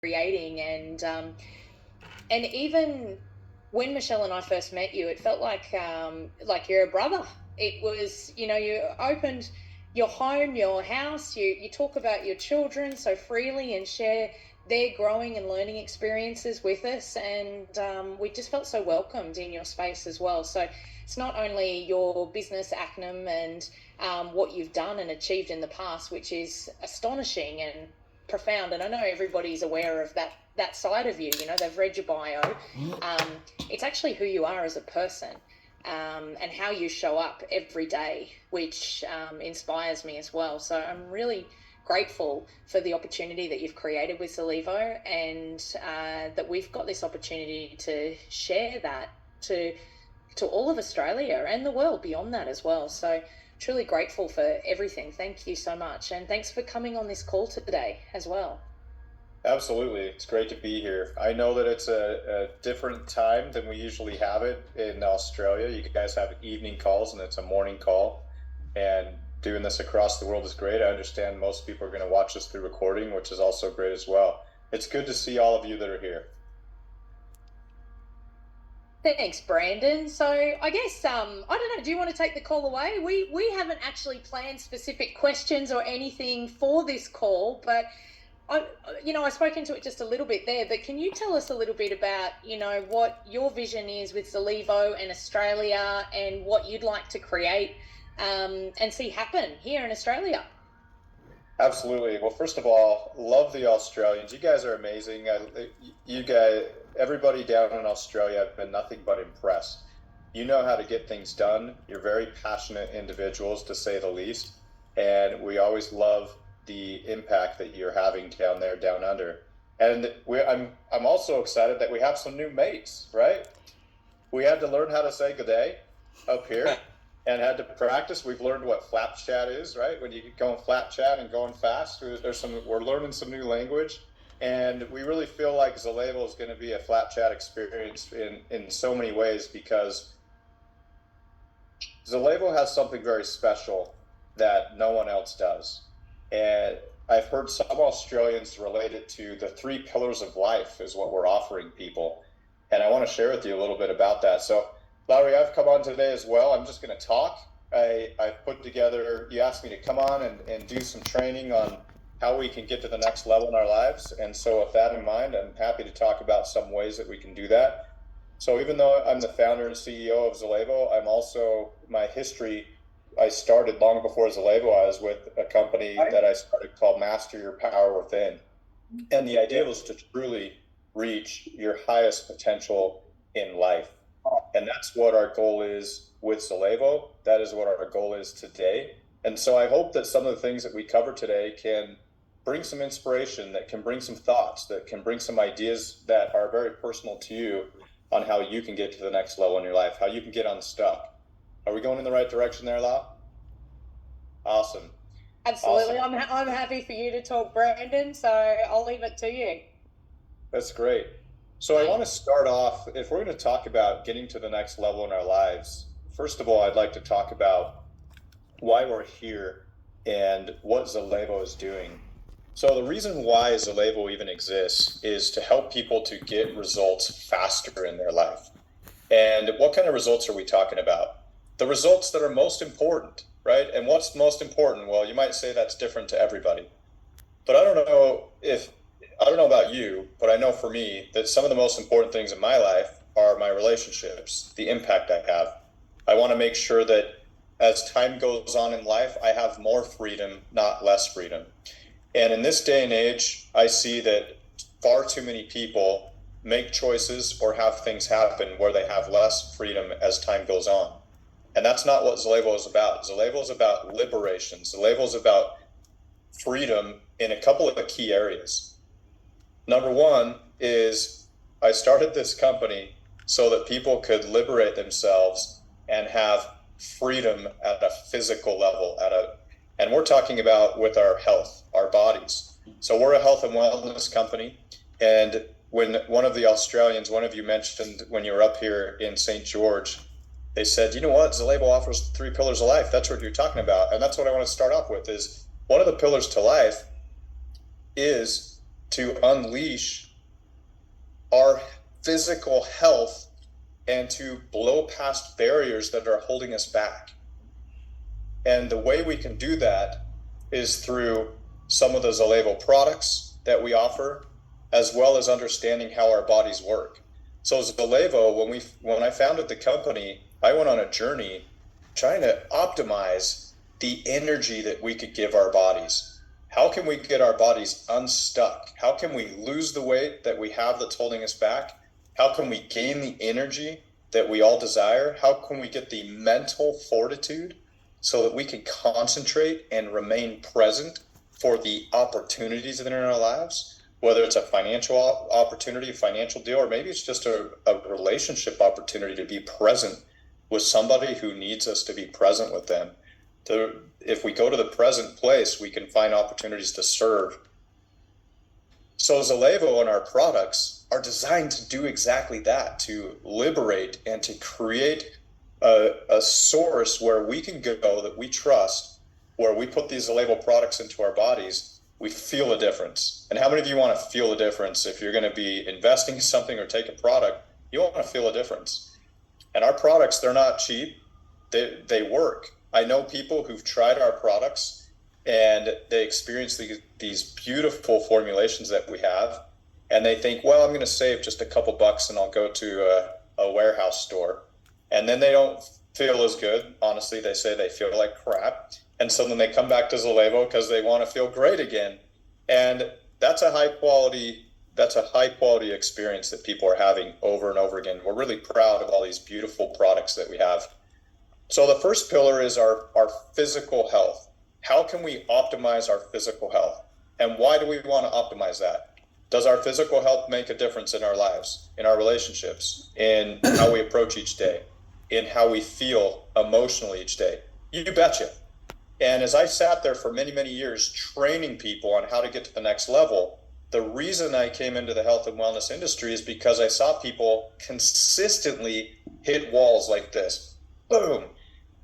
creating. And even when Michelle and I first met you, it felt like you're a brother. It was, you opened your home, your house, you talk about your children so freely and share their growing and learning experiences with us. And we just felt so welcomed in your space as well. So it's not only your business acumen and what you've done and achieved in the past, which is astonishing and profound. And I know everybody's aware of that side of you. They've read your bio. It's actually who you are as a person, and how you show up every day, which inspires me as well. So I'm really grateful for the opportunity that you've created with Zalevo, and that we've got this opportunity to share that to all of Australia and the world beyond that as well. So truly grateful for everything. Thank you so much. And thanks for coming on this call today as well. Absolutely. It's great to be here. I know that it's a different time than we usually have it in Australia. You guys have evening calls and it's a morning call. And doing this across the world is great. I understand most people are going to watch this through recording, which is also great as well. It's good to see all of you that are here. Thanks, Brandon. So I guess, I don't know, do you want to take the call away? We haven't actually planned specific questions or anything for this call, but I spoke into it just a little bit there, but can you tell us a little bit about, what your vision is with Zalevo and Australia and what you'd like to create and see happen here in Australia? Absolutely. Well, first of all, love the Australians. You guys are amazing. You guys, everybody down in Australia, have been nothing but impressed. You know how to get things done. You're very passionate individuals, to say the least. And we always love the impact that you're having down there, down under. And I'm also excited that we have some new mates, right? We had to learn how to say good day up here and had to practice. We've learned what flap chat is, right? When you go in flap chat and going fast, we're learning some new language. And we really feel like Zalevo is going to be a flap chat experience in so many ways, because Zalevo has something very special that no one else does. And I've heard some Australians relate it to the 3 pillars of life is what we're offering people. And I want to share with you a little bit about that. So, Lowry, I've come on today as well. I'm just going to talk. I've put together, you asked me to come on and do some training on how we can get to the next level in our lives. And so with that in mind, I'm happy to talk about some ways that we can do that. So even though I'm the founder and CEO of Zalevo, I'm also, my history, I started long before Zalevo. I was with a company that I started called Master Your Power Within. And the idea was to truly reach your highest potential in life. And that's what our goal is with Zalevo. That is what our goal is today. And so I hope that some of the things that we cover today can bring some inspiration, that can bring some thoughts, that can bring some ideas that are very personal to you on how you can get to the next level in your life, how you can get unstuck. Are we going in the right direction there, Lau? Awesome. Absolutely. Awesome. I'm happy for you to talk, Brandon, so I'll leave it to you. That's great. So I want to start off, if we're going to talk about getting to the next level in our lives, first of all, I'd like to talk about why we're here and what Zalevo is doing. So the reason why Zalevo even exists is to help people to get results faster in their life. And what kind of results are we talking about? The results that are most important, right? And what's most important? Well, you might say that's different to everybody. But I don't know about you, but I know for me that some of the most important things in my life are my relationships, the impact I have. I want to make sure that as time goes on in life, I have more freedom, not less freedom. And in this day and age, I see that far too many people make choices or have things happen where they have less freedom as time goes on. And that's not what Zalevo is about. Zalevo is about liberation. Zalevo is about freedom in a couple of key areas. Number one is I started this company so that people could liberate themselves and have freedom at a physical level, and we're talking about with our health, our bodies. So we're a health and wellness company. And when one of you mentioned when you were up here in St. George, they said, you know what, Zalevo offers 3 pillars of life. That's what you're talking about. And that's what I want to start off with is one of the pillars to life is to unleash our physical health and to blow past barriers that are holding us back. And the way we can do that is through some of the Zalevo products that we offer, as well as understanding how our bodies work. So Zalevo, when I founded the company, I went on a journey trying to optimize the energy that we could give our bodies. How can we get our bodies unstuck? How can we lose the weight that we have that's holding us back? How can we gain the energy that we all desire? How can we get the mental fortitude so that we can concentrate and remain present for the opportunities that are in our lives, whether it's a financial opportunity, a financial deal, or maybe it's just a relationship opportunity to be present with somebody who needs us to be present with them. If we go to the present place, we can find opportunities to serve. So Zalevo and our products are designed to do exactly that, to liberate and to create a source where we can go that we trust, where we put these Zalevo products into our bodies, we feel a difference. And how many of you want to feel a difference? If you're going to be investing in something or take a product, you want to feel a difference. And our products, they're not cheap. They work. I know people who've tried our products and they experience these beautiful formulations that we have. And they think, well, I'm going to save just a couple bucks and I'll go to a warehouse store. And then they don't feel as good. Honestly, they say they feel like crap. And so then they come back to Zalevo because they want to feel great again. And that's a high quality experience that people are having over and over again. We're really proud of all these beautiful products that we have. So the first pillar is our physical health. How can we optimize our physical health? And why do we want to optimize that? Does our physical health make a difference in our lives, in our relationships, in how we approach each day, in how we feel emotionally each day? You betcha. And as I sat there for many, many years training people on how to get to the next level, the reason I came into the health and wellness industry is because I saw people consistently hit walls like this. Boom.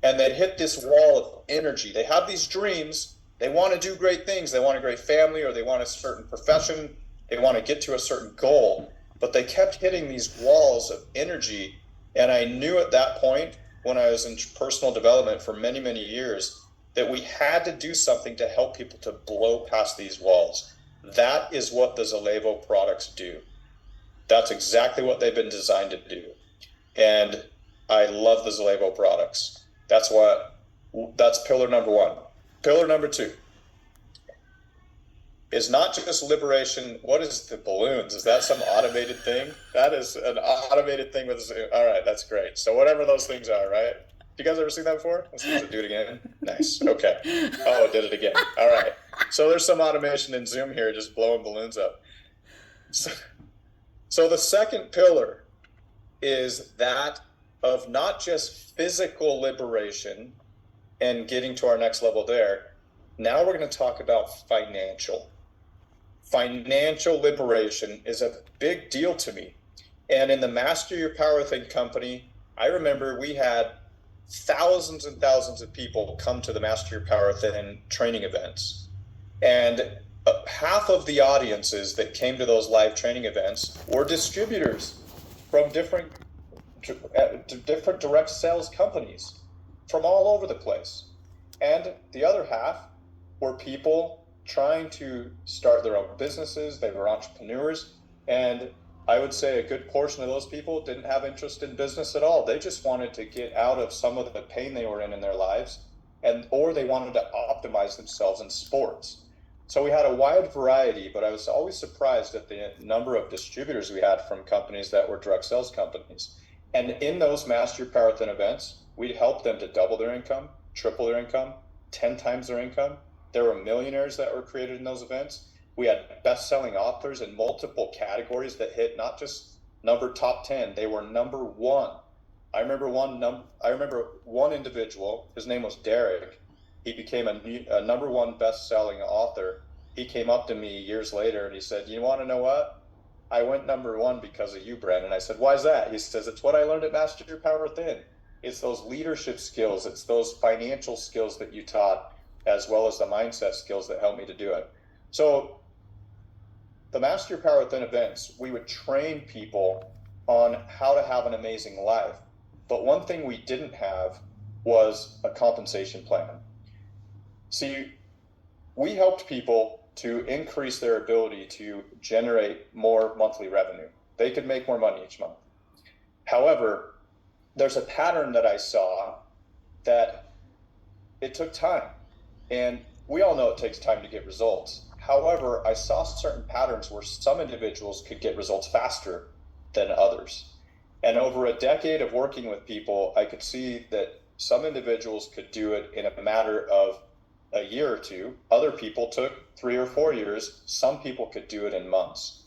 And they'd hit this wall of energy. They have these dreams. They want to do great things. They want a great family, or they want a certain profession. They want to get to a certain goal. But they kept hitting these walls of energy. And I knew at that point, when I was in personal development for many, many years, that we had to do something to help people to blow past these walls. That is what the Zalevo products do. That's exactly what they've been designed to do. And I love the Zalevo products. That's pillar number one. Pillar number two is not just liberation. What is the balloons? Is that some automated thing? That is an automated thing with Zoom. All right, that's great. So whatever those things are, right? You guys ever seen that before? Let's do it again. Nice. Okay. Oh, it did it again. All right. So there's some automation in Zoom here, just blowing balloons up. So the second pillar is that of not just physical liberation and getting to our next level there. Now we're going to talk about financial. Financial liberation is a big deal to me. And in the Master Your Power Within company, I remember we had thousands and thousands of people come to the Master Your Power Within training events. And half of the audiences that came to those live training events were distributors from different direct sales companies from all over the place. And the other half were people trying to start their own businesses. They were entrepreneurs. And I would say a good portion of those people didn't have interest in business at all. They just wanted to get out of some of the pain they were in their lives, or they wanted to optimize themselves in sports. So we had a wide variety, but I was always surprised at the number of distributors we had from companies that were direct sales companies. And in those Master Your Power Within events, we'd help them to double their income, triple their income, 10 times their income. There were millionaires that were created in those events. We had best-selling authors in multiple categories that hit not just number top 10, they were number one. I remember one individual, his name was Derek. He became a number one best-selling author. He came up to me years later and he said, "You want to know what? I went number one because of you, Brandon." I said, "Why is that?" He says, "It's what I learned at Master Your Power Within. It's those leadership skills. It's those financial skills that you taught, as well as the mindset skills that helped me to do it." So the Master Your Power Within events, we would train people on how to have an amazing life. But one thing we didn't have was a compensation plan. See, we helped people to increase their ability to generate more monthly revenue. They could make more money each month. However, there's a pattern that I saw that it took time. And we all know it takes time to get results. However, I saw certain patterns where some individuals could get results faster than others. And over a decade of working with people, I could see that some individuals could do it in a matter of a year or two. Other people took 3 or 4 years. Some people could do it in months.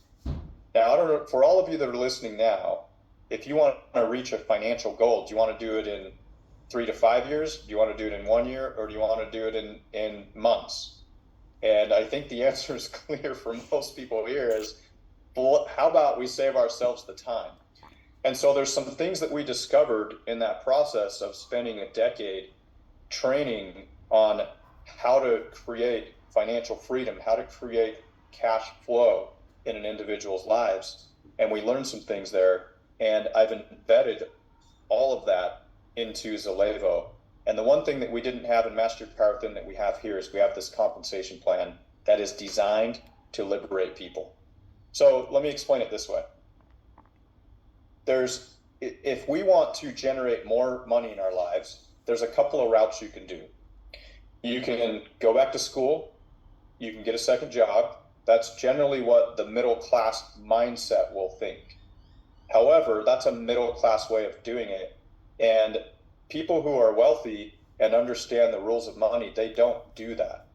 Now, I don't know, for all of you that are listening now, if you want to reach a financial goal, do you want to do it in 3 to 5 years? Do you want to do it in 1 year? Or do you want to do it in months? And I think the answer is clear for most people here is, well, how about we save ourselves the time? And so there's some things that we discovered in that process of spending a decade training on how to create financial freedom, how to create cash flow in an individual's lives. And we learned some things there. And I've embedded all of that into Zalevo. And the one thing that we didn't have in Master Your Power Within that we have here is we have this compensation plan that is designed to liberate people. So let me explain it this way. If we want to generate more money in our lives, there's a couple of routes you can do. You can go back to school, you can get a second job. That's generally what the middle class mindset will think. However, that's a middle class way of doing it. And people who are wealthy and understand the rules of money, they don't do that.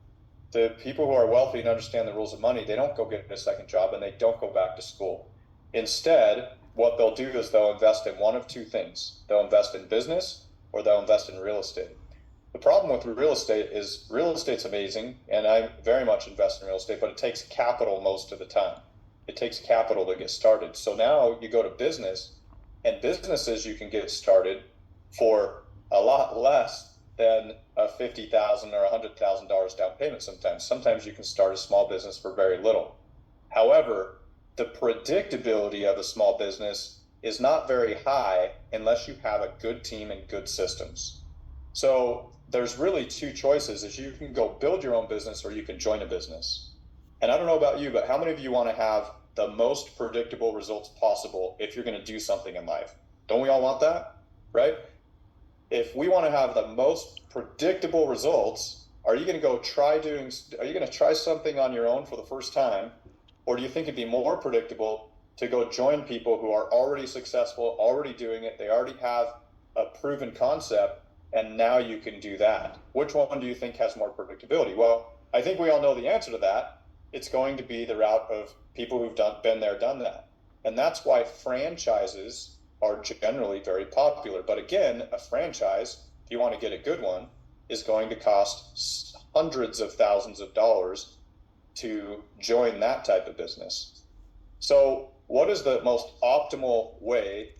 The people who are wealthy and understand the rules of money, they don't go get a second job and they don't go back to school. Instead, what they'll do is they'll invest in one of two things. They'll invest in business or they'll invest in real estate. The problem with real estate's amazing, and I very much invest in real estate, but it takes capital most of the time. It takes capital to get started. So now you go to business, and businesses you can get started for a lot less than a $50,000 or $100,000 down payment sometimes. Sometimes you can start a small business for very little. However, the predictability of a small business is not very high unless you have a good team and good systems. So there's really two choices, is you can go build your own business or you can join a business. And I don't know about you, but how many of you want to have the most predictable results possible if you're going to do something in life? Don't we all want that, right? If we want to have the most predictable results, are you going to try something on your own for the first time? Or do you think it'd be more predictable to go join people who are already successful, already doing it, they already have a proven concept, and now you can do that? Which one do you think has more predictability? Well, I think we all know the answer to that. It's going to be the route of people who've been there, done that. And that's why franchises are generally very popular. But again, a franchise, if you want to get a good one, is going to cost hundreds of thousands of dollars to join that type of business. So what is the most optimal way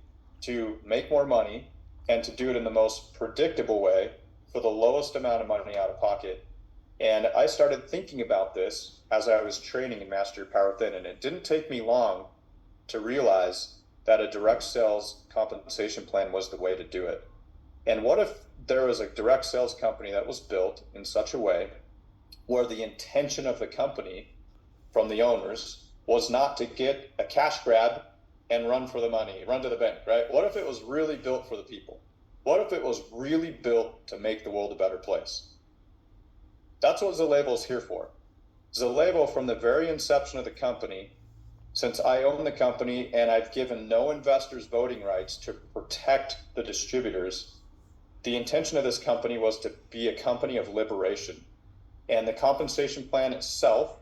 to make more money and to do it in the most predictable way for the lowest amount of money out of pocket? And I started thinking about this as I was training in Master Your Power Within, and it didn't take me long to realize that a direct sales compensation plan was the way to do it. And what if there was a direct sales company that was built in such a way where the intention of the company from the owners was not to get a cash grab and run for the money, run to the bank, right? What if it was really built for the people? What if it was really built to make the world a better place? That's what Zalevo is here for. Zalevo, from the very inception of the company, since I own the company and I've given no investors voting rights to protect the distributors, the intention of this company was to be a company of liberation. And the compensation plan itself,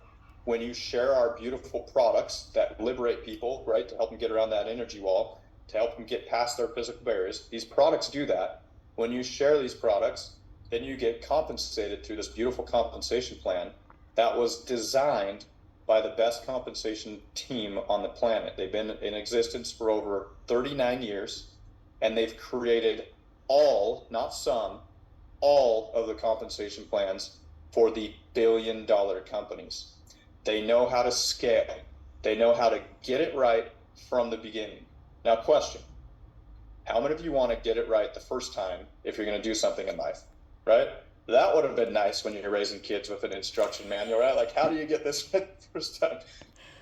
when you share our beautiful products that liberate people, right, to help them get around that energy wall, to help them get past their physical barriers, these products do that. When you share these products, then you get compensated through this beautiful compensation plan that was designed by the best compensation team on the planet. They've been in existence for over 39 years, and they've created all, not some, all of the compensation plans for the billion-dollar companies. They know how to scale. They know how to get it right from the beginning. Now, question, how many of you want to get it right the first time if you're going to do something in life, right? That would have been nice when you're raising kids with an instruction manual, right? Like, how do you get this right the first time?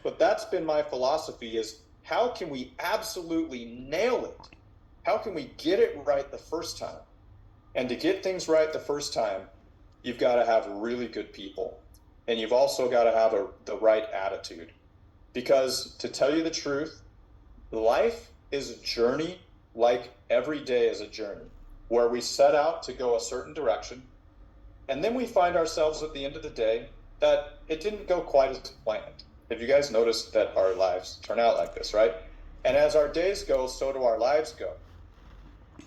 But that's been my philosophy, is how can we absolutely nail it? How can we get it right the first time? And to get things right the first time, you've got to have really good people. And you've also got to have the right attitude. Because to tell you the truth, life is a journey, like every day is a journey, where we set out to go a certain direction, and then we find ourselves at the end of the day that it didn't go quite as planned. Have you guys noticed that our lives turn out like this, right? And as our days go, so do our lives go.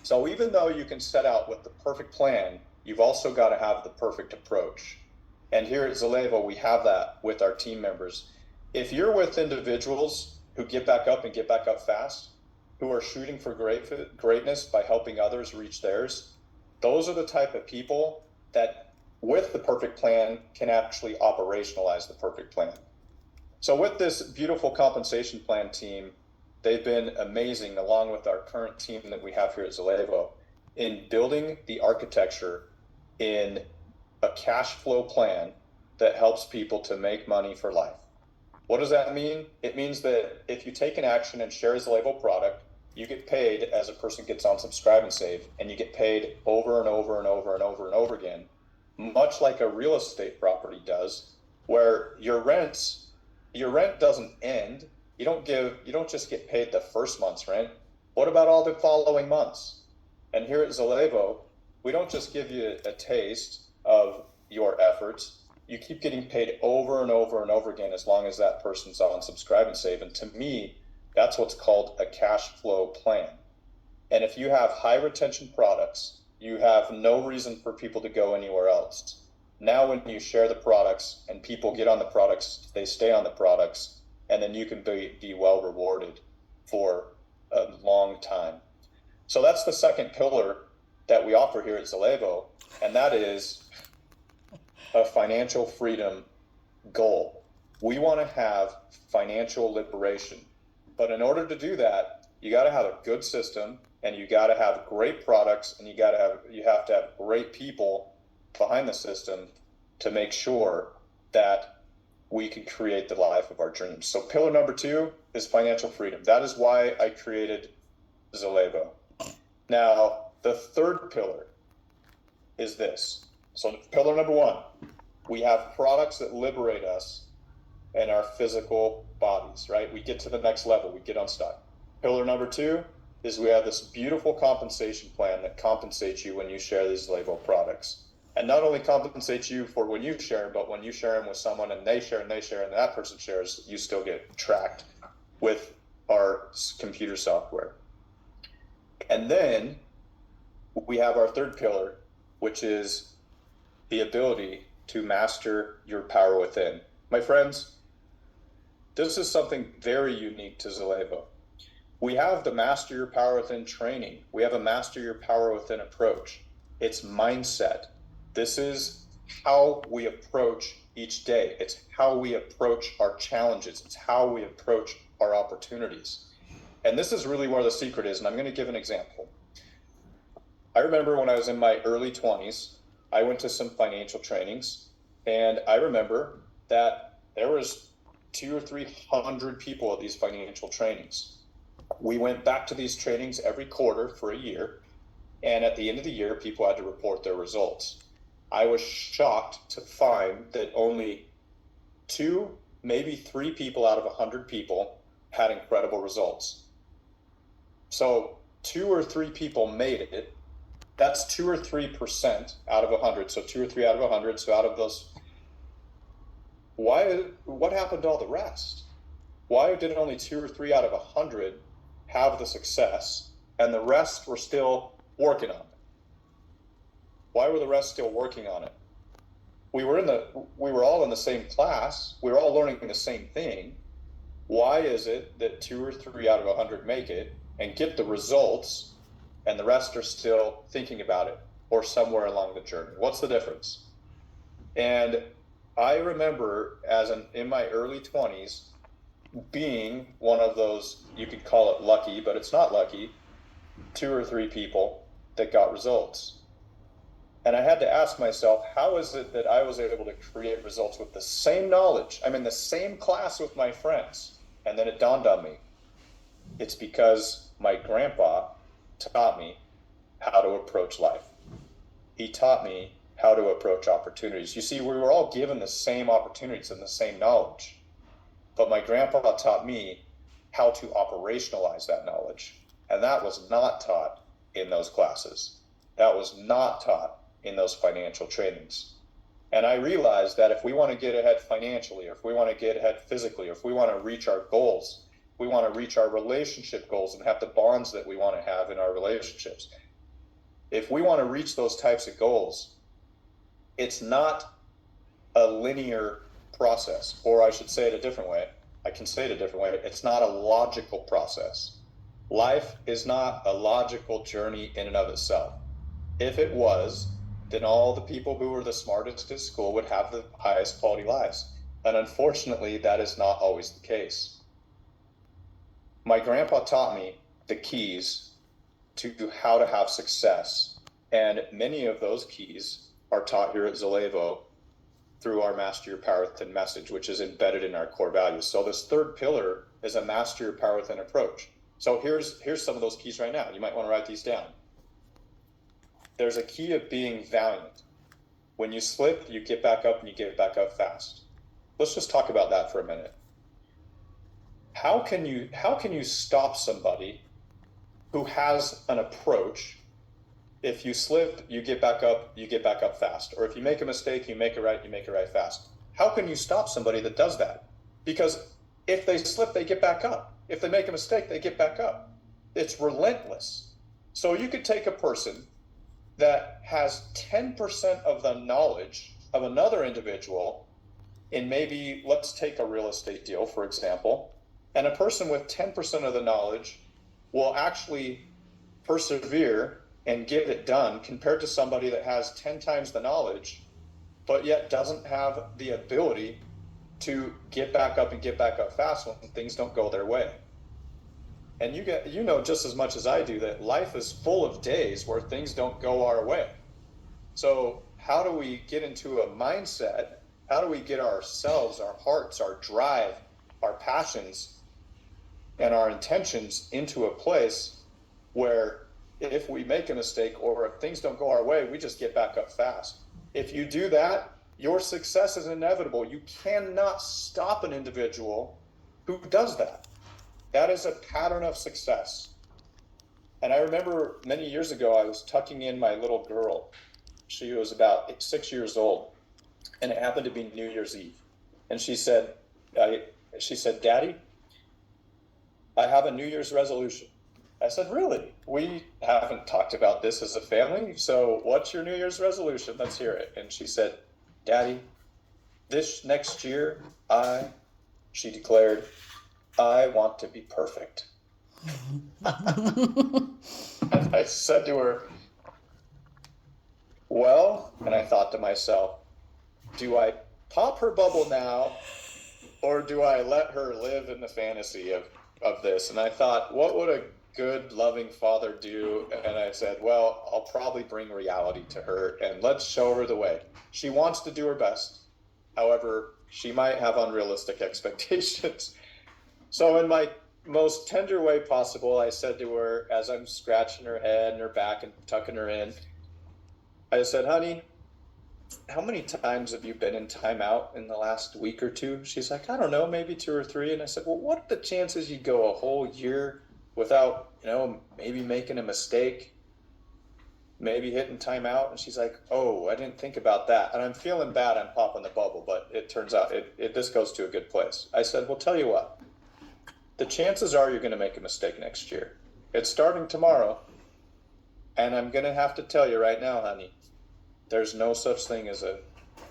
So even though you can set out with the perfect plan, you've also got to have the perfect approach. And here at Zalevo, we have that with our team members. If you're with individuals who get back up and get back up fast, who are shooting for greatness by helping others reach theirs, those are the type of people that, with the perfect plan, can actually operationalize the perfect plan. So with this beautiful compensation plan team, they've been amazing, along with our current team that we have here at Zalevo, in building the architecture in a cash flow plan that helps people to make money for life. What does that mean? It means that if you take an action and share a Zalevo product, you get paid as a person gets on Subscribe and Save, and you get paid over and over and over and over and over again, much like a real estate property does, where your rent doesn't end. You don't just get paid the first month's rent. What about all the following months? And here at Zalevo, we don't just give you a taste of your efforts. You keep getting paid over and over and over again as long as that person's on Subscribe and Save. And to me, that's what's called a cash flow plan. And if you have high retention products, you have no reason for people to go anywhere else. Now, when you share the products and people get on the products, they stay on the products, and then you can be well rewarded for a long time. So that's the second pillar that we offer here at Zalevo, and that is a financial freedom goal. We want to have financial liberation. But in order to do that, you got to have a good system, and you got to have great products, and you have to have great people behind the system to make sure that we can create the life of our dreams. So pillar number 2 is financial freedom. That is why I created Zalevo. Now, the third pillar is this. So pillar number 1, we have products that liberate us in our physical bodies, right? We get to the next level, we get unstuck. Pillar number 2 is we have this beautiful compensation plan that compensates you when you share these Zalevo products. And not only compensates you for when you share, but when you share them with someone and they share and that person shares, you still get tracked with our computer software. And then we have our third pillar, which is the ability to master your power within. My friends, this is something very unique to Zalevo. We have the Master Your Power Within training. We have a Master Your Power Within approach. It's mindset. This is how we approach each day. It's how we approach our challenges. It's how we approach our opportunities. And this is really where the secret is, and I'm going to give an example. I remember when I was in my early 20s, I went to some financial trainings, and I remember that there was 200 or 300 people at these financial trainings. We went back to these trainings every quarter for a year, and at the end of the year, people had to report their results. I was shocked to find that only 2, maybe 3 people out of 100 people had incredible results. So 2 or 3 people made it. That's 2 or 3% out of 100. So 2 or 3 out of 100. So out of those, what happened to all the rest? Why did only 2 or 3 out of 100 have the success and the rest were still working on it? Why were the rest still working on it? We were all in the same class. We were all learning the same thing. Why is it that 2 or 3 out of 100 make it and get the results, and the rest are still thinking about it or somewhere along the journey? What's the difference? And I remember in my early 20s being one of those, you could call it lucky, but it's not lucky, 2 or 3 people that got results. And I had to ask myself, how is it that I was able to create results with the same knowledge? I'm in the same class with my friends. And then it dawned on me, it's because my grandpa taught me how to approach life. He taught me how to approach opportunities. You see, we were all given the same opportunities and the same knowledge, but my grandpa taught me how to operationalize that knowledge. And that was not taught in those classes. That was not taught in those financial trainings. And I realized that if we want to get ahead financially, if we want to get ahead physically, if we want to reach our goals, we want to reach our relationship goals and have the bonds that we want to have in our relationships. If we want to reach those types of goals, it's not a linear process, or I should say it a different way. I can say it a different way. It's not a logical process. Life is not a logical journey in and of itself. If it was, then all the people who were the smartest at school would have the highest quality lives. And unfortunately, that is not always the case. My grandpa taught me the keys to how to have success. And many of those keys are taught here at Zalevo through our Master Your Power Within message, which is embedded in our core values. So this third pillar is a Master Your Power Within approach. So here's some of those keys right now. You might want to write these down. There's a key of being valiant. When you slip, you get back up and you get back up fast. Let's just talk about that for a minute. How can you stop somebody who has an approach? If you slip, you get back up fast. Or if you make a mistake, you make it right fast. How can you stop somebody that does that? Because if they slip, they get back up. If they make a mistake, they get back up. It's relentless. So you could take a person that has 10% of the knowledge of another individual in, maybe, let's take a real estate deal, for example, and a person with 10% of the knowledge will actually persevere and get it done compared to somebody that has 10 times the knowledge, but yet doesn't have the ability to get back up and get back up fast when things don't go their way. And you know just as much as I do that life is full of days where things don't go our way. So how do we get into a mindset? How do we get ourselves, our hearts, our drive, our passions, and our intentions into a place where if we make a mistake or if things don't go our way, we just get back up fast? If you do that, your success is inevitable. You cannot stop an individual who does that. That is a pattern of success. And I remember many years ago, I was tucking in my little girl. She was about 6 years old, and it happened to be New Year's Eve. And she said, "Daddy, I have a New Year's resolution." I said, "Really? We haven't talked about this as a family. So what's your New Year's resolution? Let's hear it." And she said, "Daddy, this next year, she declared, I want to be perfect." And I said to her, well, and I thought to myself, do I pop her bubble now, or do I let her live in the fantasy of this? And I thought, what would a good, loving father do? And I said, well, I'll probably bring reality to her, and let's show her the way. She wants to do her best. However, she might have unrealistic expectations. So in my most tender way possible, I said to her, as I'm scratching her head and her back and tucking her in, I said, honey, how many times have you been in timeout in the last week or two? She's like, I don't know, maybe 2 or 3. And I said, well, what are the chances you go a whole year without, maybe making a mistake, maybe hitting timeout? And she's like, oh, I didn't think about that. And I'm feeling bad I'm popping the bubble, but it turns out this goes to a good place. I said, well, tell you what, the chances are you're going to make a mistake next year. It's starting tomorrow. And I'm going to have to tell you right now, honey, there's no such thing as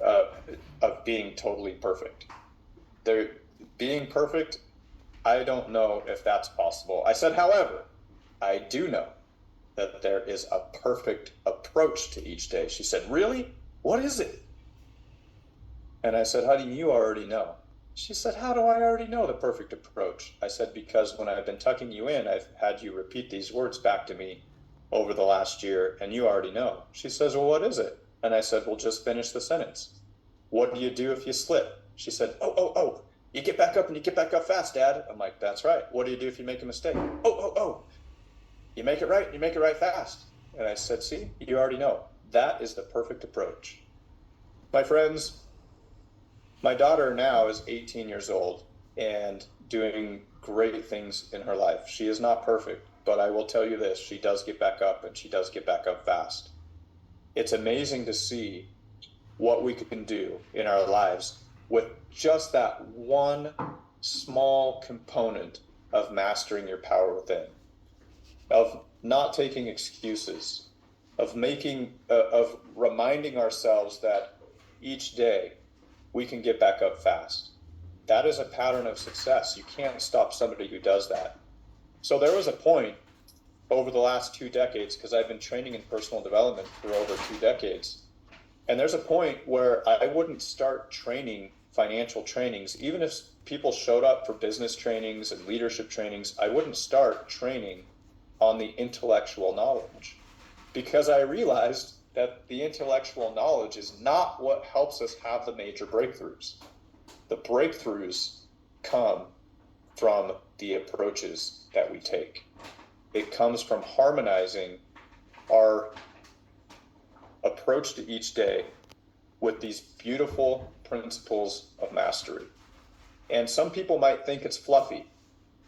of being totally perfect. Being perfect, I don't know if that's possible. I said, however, I do know that there is a perfect approach to each day. She said, really? What is it? And I said, honey, you already know. She said, how do I already know the perfect approach? I said, because when I've been tucking you in, I've had you repeat these words back to me over the last year, and you already know. She says, well, what is it? And I said, well, just finish the sentence. What do you do if you slip? She said, oh, you get back up and you get back up fast, Dad. I'm like, that's right. What do you do if you make a mistake? Oh, you make it right, you make it right fast. And I said, see, you already know. That is the perfect approach. My friends, my daughter now is 18 years old and doing great things in her life. She is not perfect, but I will tell you this, she does get back up, and she does get back up fast. It's amazing to see what we can do in our lives with just that one small component of mastering your power within, of not taking excuses, of reminding ourselves that each day we can get back up fast. That is a pattern of success. You can't stop somebody who does that. So there was a point over the last 2 decades, because I've been training in personal development for over 2 decades, and there's a point where I wouldn't start training financial trainings. Even if people showed up for business trainings and leadership trainings, I wouldn't start training on the intellectual knowledge, because I realized that the intellectual knowledge is not what helps us have the major breakthroughs. The breakthroughs come from the approaches that we take. It comes from harmonizing our approach to each day with these beautiful principles of mastery. And some people might think it's fluffy.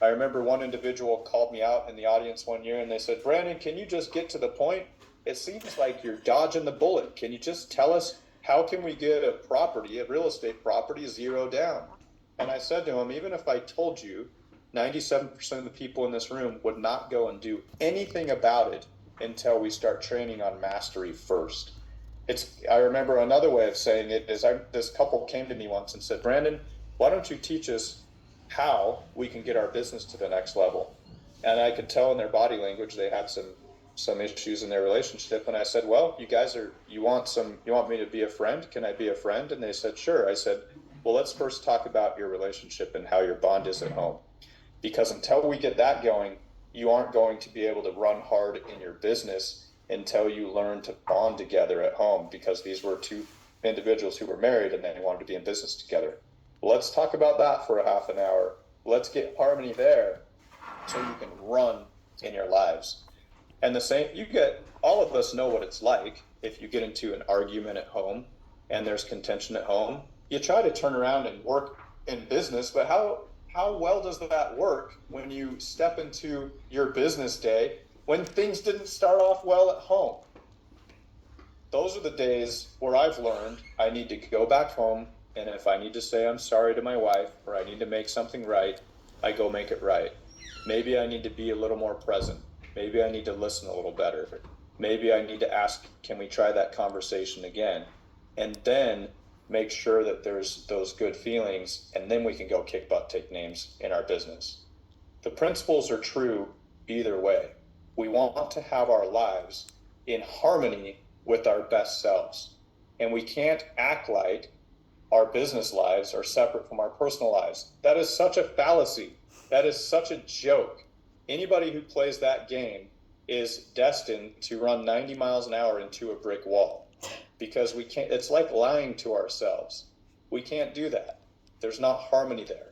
I remember one individual called me out in the audience one year and they said, Brandon, can you just get to the point? It seems like you're dodging the bullet. Can you just tell us, how can we get a real estate property, zero down? And I said to him, even if I told you, 97% of the people in this room would not go and do anything about it until we start training on mastery first. I remember another way of saying it is, this couple came to me once and said, Brandon, why don't you teach us how we can get our business to the next level? And I could tell in their body language they had some issues in their relationship. And I said, well, you want me to be a friend? Can I be a friend? And they said, sure. I said, well, let's first talk about your relationship and how your bond is at home. Because until we get that going, you aren't going to be able to run hard in your business until you learn to bond together at home, because these were 2 individuals who were married and they wanted to be in business together. Let's talk about that for a half an hour. Let's get harmony there so you can run in your lives. And the same, all of us know what it's like if you get into an argument at home and there's contention at home. You try to turn around and work in business, but how well does that work when you step into your business day when things didn't start off well at home? Those are the days where I've learned I need to go back home, and if I need to say I'm sorry to my wife or I need to make something right, I go make it right. Maybe I need to be a little more present. Maybe I need to listen a little better. Maybe I need to ask, can we try that conversation again? And then make sure that there's those good feelings, and then we can go kick butt, take names in our business. The principles are true either way. We want to have our lives in harmony with our best selves. And we can't act like our business lives are separate from our personal lives. That is such a fallacy. That is such a joke. Anybody who plays that game is destined to run 90 miles an hour into a brick wall, because we can't. It's like lying to ourselves. We can't do that. There's not harmony there.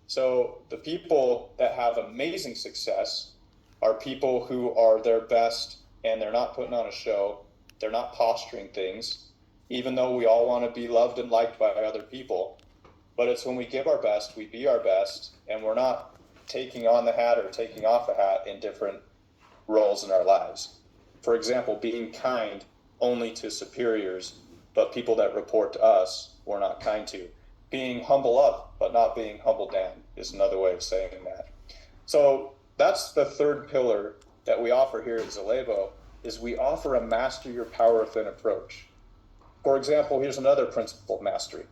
So the people that have amazing success are people who are their best, and they're not putting on a show. They're not posturing things, even though we all want to be loved and liked by other people. But it's when we give our best, we be our best, and we're not taking on the hat or taking off a hat in different roles in our lives. For example, being kind only to superiors, but people that report to us, we're not kind to. Being humble up, but not being humbled down is another way of saying that. So that's the third pillar that we offer here at Zalevo, is we offer a master your power within approach. For example, here's another principle of mastery.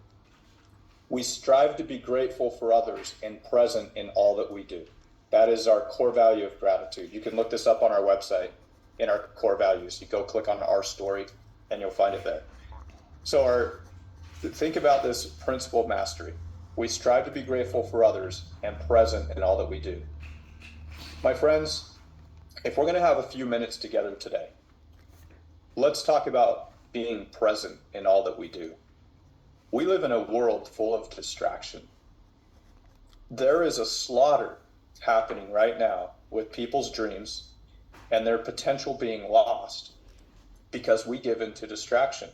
We strive to be grateful for others and present in all that we do. That is our core value of gratitude. You can look this up on our website in our core values. You go click on our story and you'll find it there. So think about this principle of mastery. We strive to be grateful for others and present in all that we do. My friends, if we're going to have a few minutes together today, let's talk about being present in all that we do. We live in a world full of distraction. There is a slaughter happening right now with people's dreams and their potential being lost because we give into distraction.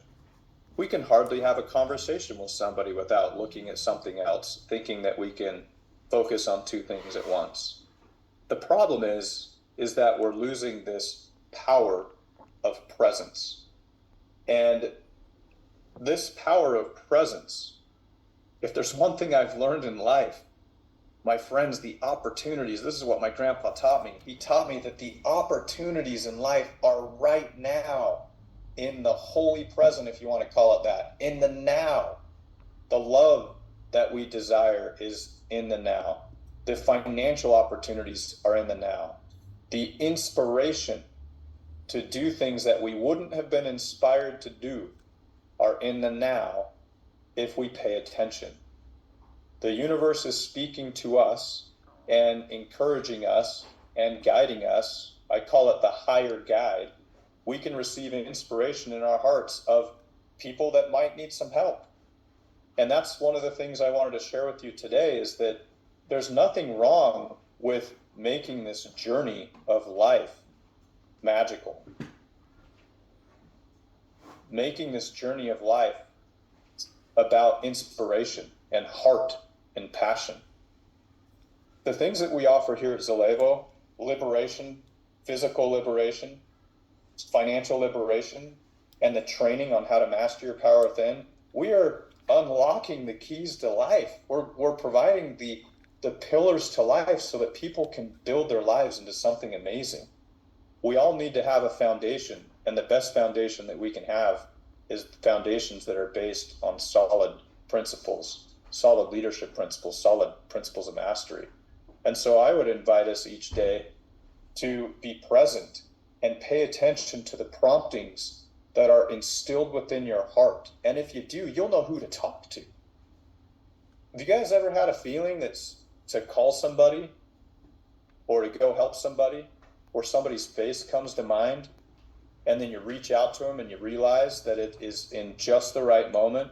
We can hardly have a conversation with somebody without looking at something else, thinking that we can focus on two things at once. The problem is that we're losing this power of presence. And this power of presence, if there's one thing I've learned in life, my friends, the opportunities, this is what my grandpa taught me. He taught me that the opportunities in life are right now, in the holy present, if you want to call it that, in the now. The love that we desire is in the now. The financial opportunities are in the now. The inspiration to do things that we wouldn't have been inspired to do are in the now if we pay attention. The universe is speaking to us and encouraging us and guiding us. I call it the higher guide. We can receive an inspiration in our hearts of people that might need some help. And that's one of the things I wanted to share with you today, is that there's nothing wrong with making this journey of life magical. Making this journey of life about inspiration and heart and passion. The things that we offer here at Zalevo, liberation, physical liberation, financial liberation, and the training on how to master your power within, we are unlocking the keys to life. We're providing the pillars to life so that people can build their lives into something amazing. We all need to have a foundation, and the best foundation that we can have is foundations that are based on solid principles, solid leadership principles, solid principles of mastery. And so I would invite us each day to be present and pay attention to the promptings that are instilled within your heart. And if you do, you'll know who to talk to. Have you guys ever had a feeling that's to call somebody or to go help somebody, or somebody's face comes to mind, and then you reach out to them and you realize that it is in just the right moment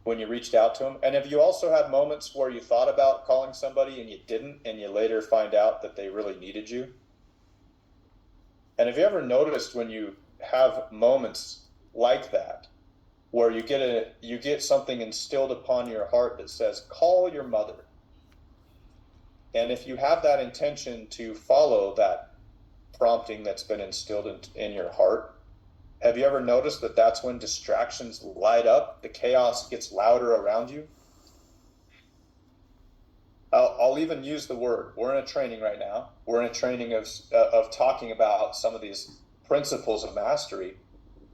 when you reached out to them? And have you also had moments where you thought about calling somebody and you didn't, and you later find out that they really needed you? And have you ever noticed when you have moments like that, where you get something instilled upon your heart that says, call your mother? And if you have that intention to follow that prompting that's been instilled in your heart, have you ever noticed that that's when distractions light up, the chaos gets louder around you? I'll even use the word. We're in a training right now. We're in a training of talking about some of these principles of mastery.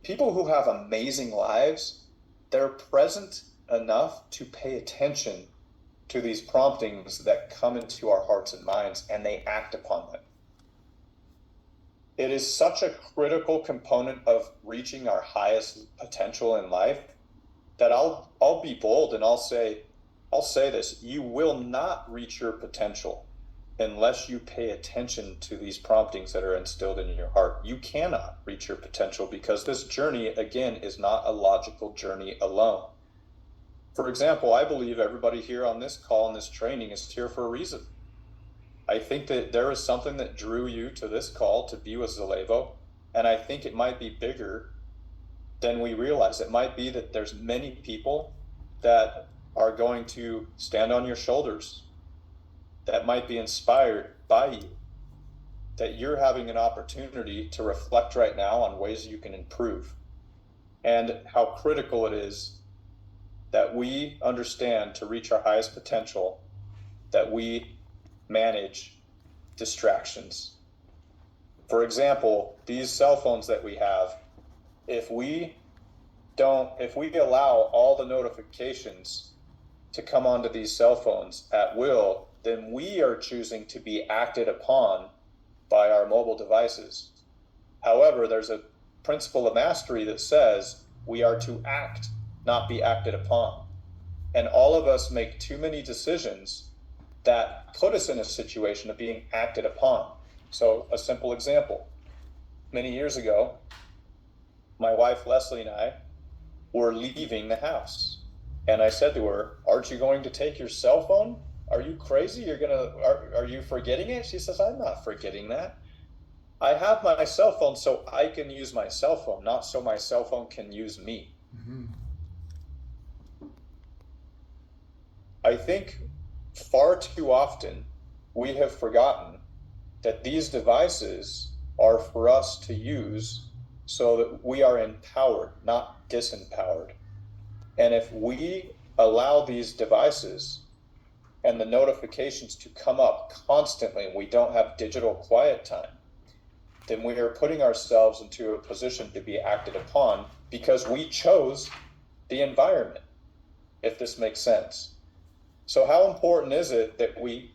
People who have amazing lives, they're present enough to pay attention to these promptings that come into our hearts and minds, and they act upon them. It is such a critical component of reaching our highest potential in life that I'll be bold and I'll say this: you will not reach your potential unless you pay attention to these promptings that are instilled in your heart. You cannot reach your potential because this journey, again, is not a logical journey alone. For example, I believe everybody here on this call and this training is here for a reason. I think that there is something that drew you to this call to be with Zalevo, and I think it might be bigger than we realize. It might be that there's many people that are going to stand on your shoulders, that might be inspired by you, that you're having an opportunity to reflect right now on ways you can improve, and how critical it is that we understand, to reach our highest potential, that we manage distractions. For example, these cell phones that we have, if we allow all the notifications to come onto these cell phones at will, then we are choosing to be acted upon by our mobile devices. However, there's a principle of mastery that says we are to act, not be acted upon. And all of us make too many decisions that put us in a situation of being acted upon. So a simple example, many years ago, my wife Leslie and I were leaving the house. And I said to her, aren't you going to take your cell phone? Are you crazy? Are you forgetting it? She says, I'm not forgetting that. I have my cell phone so I can use my cell phone, not so my cell phone can use me. Mm-hmm. I think far too often we have forgotten that these devices are for us to use so that we are empowered, not disempowered. And if we allow these devices and the notifications to come up constantly and we don't have digital quiet time, then we are putting ourselves into a position to be acted upon because we chose the environment, if this makes sense. So how important is it that we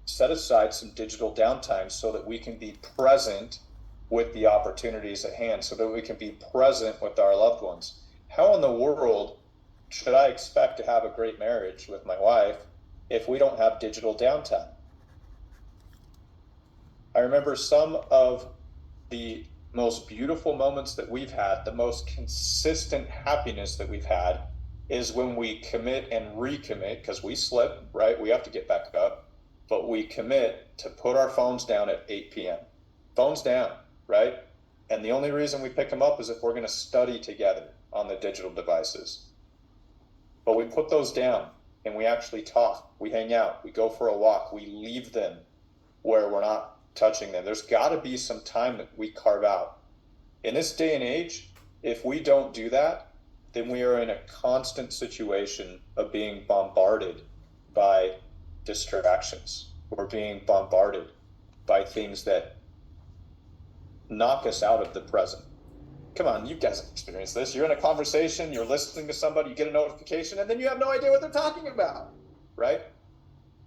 set aside some digital downtime so that we can be present with the opportunities at hand, so that we can be present with our loved ones? How in the world should I expect to have a great marriage with my wife if we don't have digital downtime? I remember some of the most beautiful moments that we've had, the most consistent happiness that we've had, is when we commit and recommit, because we slip, right? We have to get back up, but we commit to put our phones down at 8 p.m. Phones down, right? And the only reason we pick them up is if we're going to study together on the digital devices. But we put those down and we actually talk, we hang out, we go for a walk, we leave them where we're not touching them. There's got to be some time that we carve out. In this day and age, if we don't do that, then we are in a constant situation of being bombarded by distractions. We're being bombarded by things that knock us out of the present. Come on, you guys have experienced this. You're in a conversation, you're listening to somebody, you get a notification, and then you have no idea what they're talking about, right?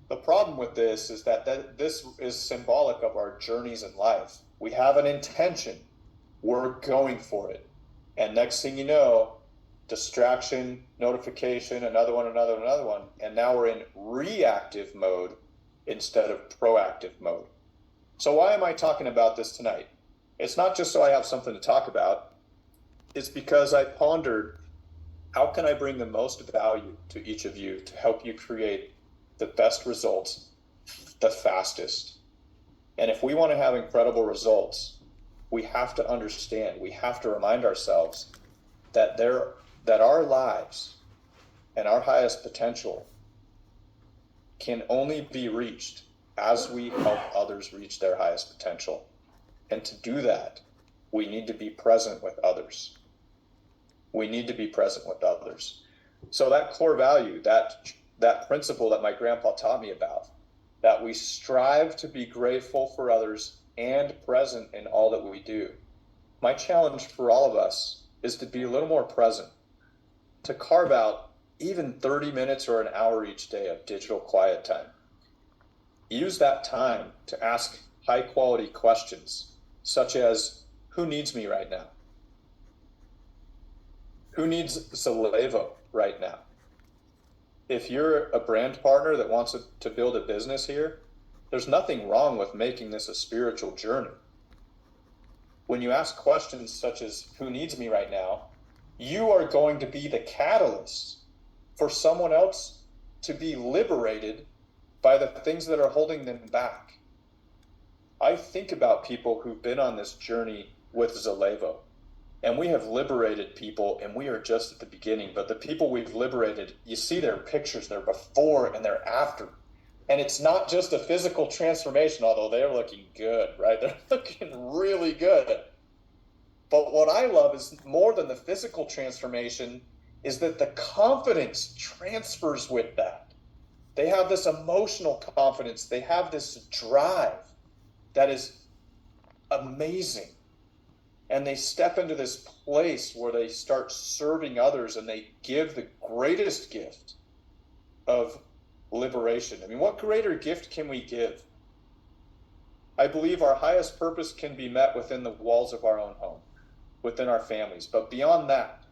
The problem with this is that this is symbolic of our journeys in life. We have an intention, we're going for it. And next thing you know, distraction, notification, another one, and now we're in reactive mode instead of proactive mode. So why am I talking about this tonight? It's not just so I have something to talk about. It's because I pondered, how can I bring the most value to each of you to help you create the best results the fastest? And if we want to have incredible results, we have to understand, we have to remind ourselves that our lives and our highest potential can only be reached as we help others reach their highest potential. And to do that, we need to be present with others. We need to be present with others. So that core value, that principle that my grandpa taught me about, that we strive to be grateful for others and present in all that we do. My challenge for all of us is to be a little more present, to carve out even 30 minutes or an hour each day of digital quiet time. Use that time to ask high quality questions, such as, who needs me right now? Who needs Zalevo right now? If you're a brand partner that wants to build a business here, there's nothing wrong with making this a spiritual journey. When you ask questions such as, who needs me right now? You are going to be the catalyst for someone else to be liberated by the things that are holding them back. I think about people who've been on this journey with Zalevo, and we have liberated people, and we are just at the beginning. But the people we've liberated, you see their pictures, their before and their after. And it's not just a physical transformation, although they're looking good, right? They're looking really good. But what I love is more than the physical transformation is that the confidence transfers with that. They have this emotional confidence. They have this drive that is amazing. And they step into this place where they start serving others, and they give the greatest gift of liberation. I mean, what greater gift can we give? I believe our highest purpose can be met within the walls of our own home, within our families. But beyond that,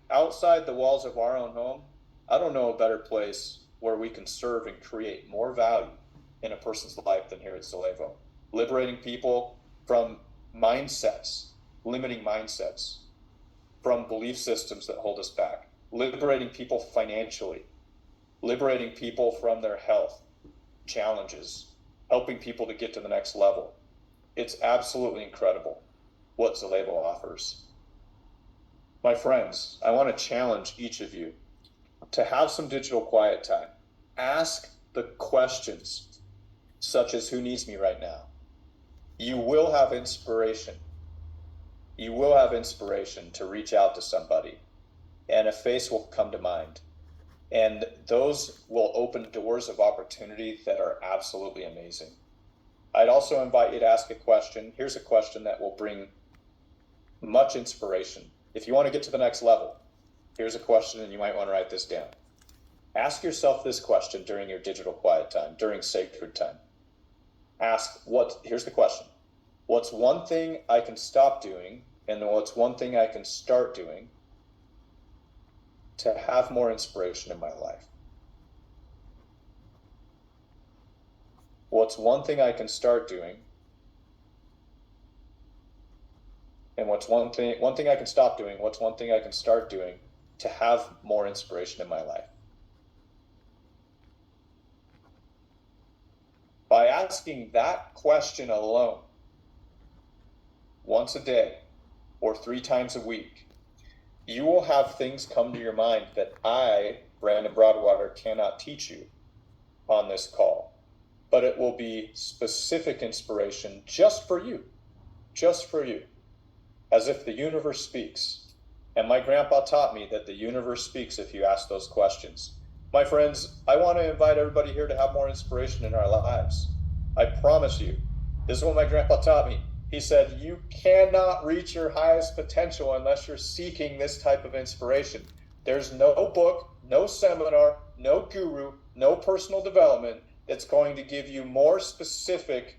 outside the walls of our own home, I don't know a better place where we can serve and create more value in a person's life than here at Zalevo. Liberating people from mindsets, limiting mindsets, from belief systems that hold us back, liberating people financially, liberating people from their health challenges, helping people to get to the next level. It's absolutely incredible what Zalevo offers. My friends, I want to challenge each of you to have some digital quiet time. Ask the questions such as, who needs me right now? You will have inspiration. You will have inspiration to reach out to somebody, and a face will come to mind. And those will open doors of opportunity that are absolutely amazing. I'd also invite you to ask a question. Here's a question that will bring much inspiration. If you want to get to the next level, here's a question, and you might want to write this down. Ask yourself this question during your digital quiet time, during sacred time. Here's the question. What's one thing I can stop doing, and what's one thing I can start doing to have more inspiration in my life? What's one thing I can start doing, and what's one thing I can stop doing, what's one thing I can start doing to have more inspiration in my life? By asking that question alone, once a day or 3 times a week, you will have things come to your mind that I, Brandon Broadwater, cannot teach you on this call. But it will be specific inspiration just for you, as if the universe speaks. And my grandpa taught me that the universe speaks if you ask those questions. My friends, I want to invite everybody here to have more inspiration in our lives. I promise you, this is what my grandpa taught me. He said, you cannot reach your highest potential unless you're seeking this type of inspiration. There's no book, no seminar, no guru, no personal development that's going to give you more specific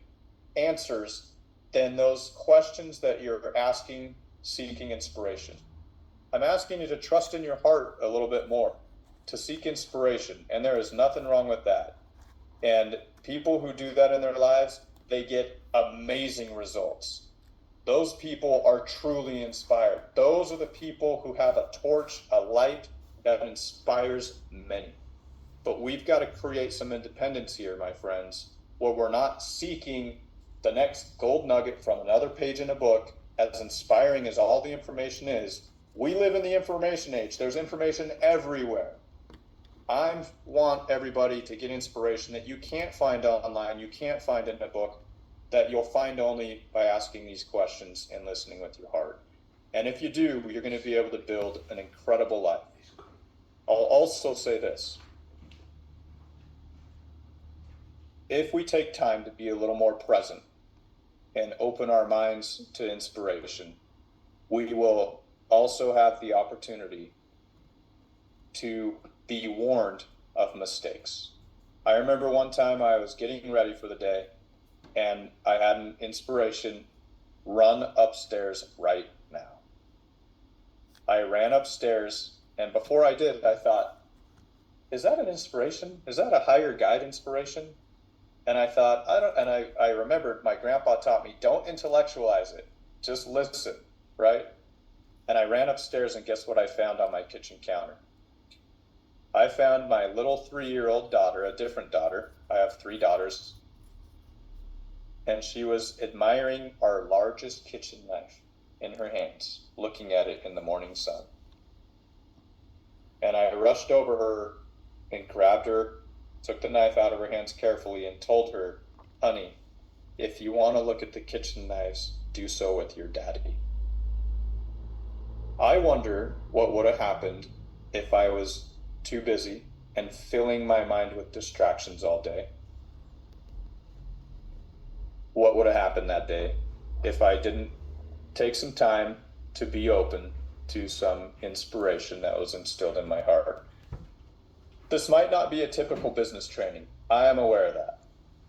answers than those questions that you're asking, seeking inspiration. I'm asking you to trust in your heart a little bit more, to seek inspiration, and there is nothing wrong with that. And people who do that in their lives, they get amazing results. Those people are truly inspired. Those are the people who have a torch, a light that inspires many. But we've got to create some independence here, my friends, where we're not seeking the next gold nugget from another page in a book, as inspiring as all the information is. We live in the information age. There's information everywhere. I want everybody to get inspiration that you can't find online, you can't find in a book, that you'll find only by asking these questions and listening with your heart. And if you do, you're going to be able to build an incredible life. I'll also say this. If we take time to be a little more present and open our minds to inspiration, we will also have the opportunity to be warned of mistakes. I remember one time I was getting ready for the day and I had an inspiration: run upstairs right now. I ran upstairs, and before I did, I thought, is that an inspiration? Is that a higher guide inspiration? And I thought, I remembered my grandpa taught me, don't intellectualize it, just listen, right? And I ran upstairs, and guess what I found on my kitchen counter? I found my little 3-year-old daughter, a different daughter. I have 3 daughters. And she was admiring our largest kitchen knife in her hands, looking at it in the morning sun. And I rushed over her and grabbed her, took the knife out of her hands carefully, and told her, honey, if you want to look at the kitchen knives, do so with your daddy. I wonder what would have happened if I was too busy and filling my mind with distractions all day. What would have happened that day if I didn't take some time to be open to some inspiration that was instilled in my heart? This might not be a typical business training. I am aware of that.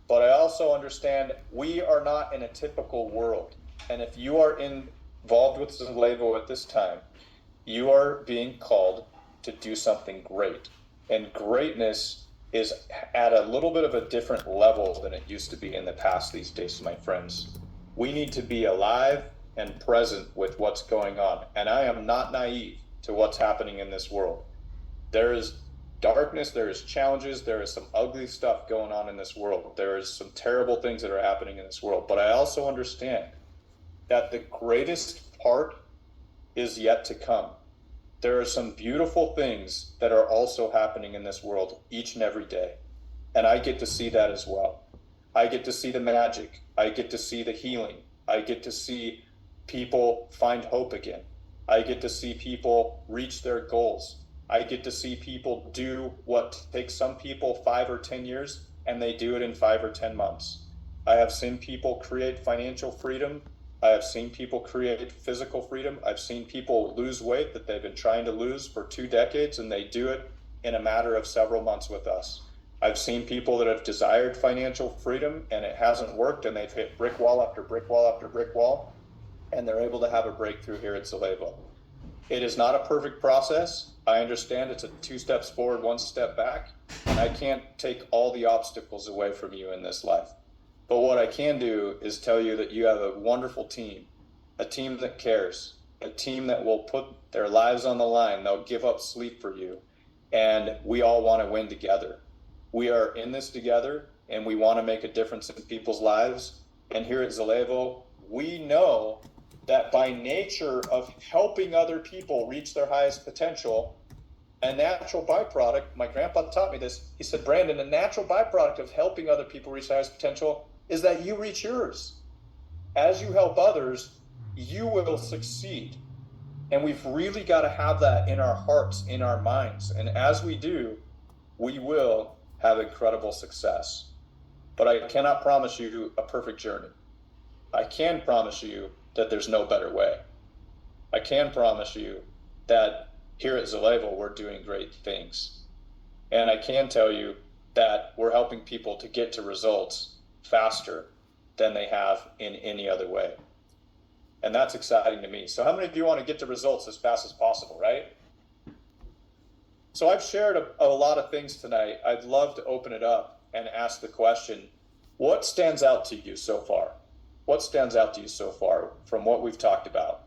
But I also understand we are not in a typical world. And if you are involved with Zalevo at this time, you are being called to do something great. And greatness is at a little bit of a different level than it used to be in the past these days, my friends. We need to be alive and present with what's going on. And I am not naive to what's happening in this world. There is darkness, there is challenges, there is some ugly stuff going on in this world. There is some terrible things that are happening in this world. But I also understand that the greatest part is yet to come. There are some beautiful things that are also happening in this world each and every day. And I get to see that as well. I get to see the magic. I get to see the healing. I get to see people find hope again. I get to see people reach their goals. I get to see people do what takes some people 5 or 10 years, and they do it in 5 or 10 months. I have seen people create financial freedom. I have seen people create physical freedom. I've seen people lose weight that they've been trying to lose for 2 decades, and they do it in a matter of several months with us. I've seen people that have desired financial freedom and it hasn't worked, and they've hit brick wall after brick wall after brick wall, and they're able to have a breakthrough here at Zalevo. It is not a perfect process. I understand it's a 2 steps forward, 1 step back, and I can't take all the obstacles away from you in this life. But what I can do is tell you that you have a wonderful team, a team that cares, a team that will put their lives on the line. They'll give up sleep for you, and we all want to win together. We are in this together, and we want to make a difference in people's lives. And here at Zalevo, we know that by nature of helping other people reach their highest potential, a natural byproduct, my grandpa taught me this, he said, Brandon, a natural byproduct of helping other people reach their highest potential is that you reach yours. As you help others, you will succeed. And we've really got to have that in our hearts, in our minds. And as we do, we will have incredible success. But I cannot promise you a perfect journey. I can promise you that there's no better way. I can promise you that here at Zalevo, we're doing great things. And I can tell you that we're helping people to get to results faster than they have in any other way. And that's exciting to me. So how many of you want to get to results as fast as possible, right? So I've shared a lot of things tonight. I'd love to open it up and ask the question, what stands out to you so far? What stands out to you so far from what we've talked about?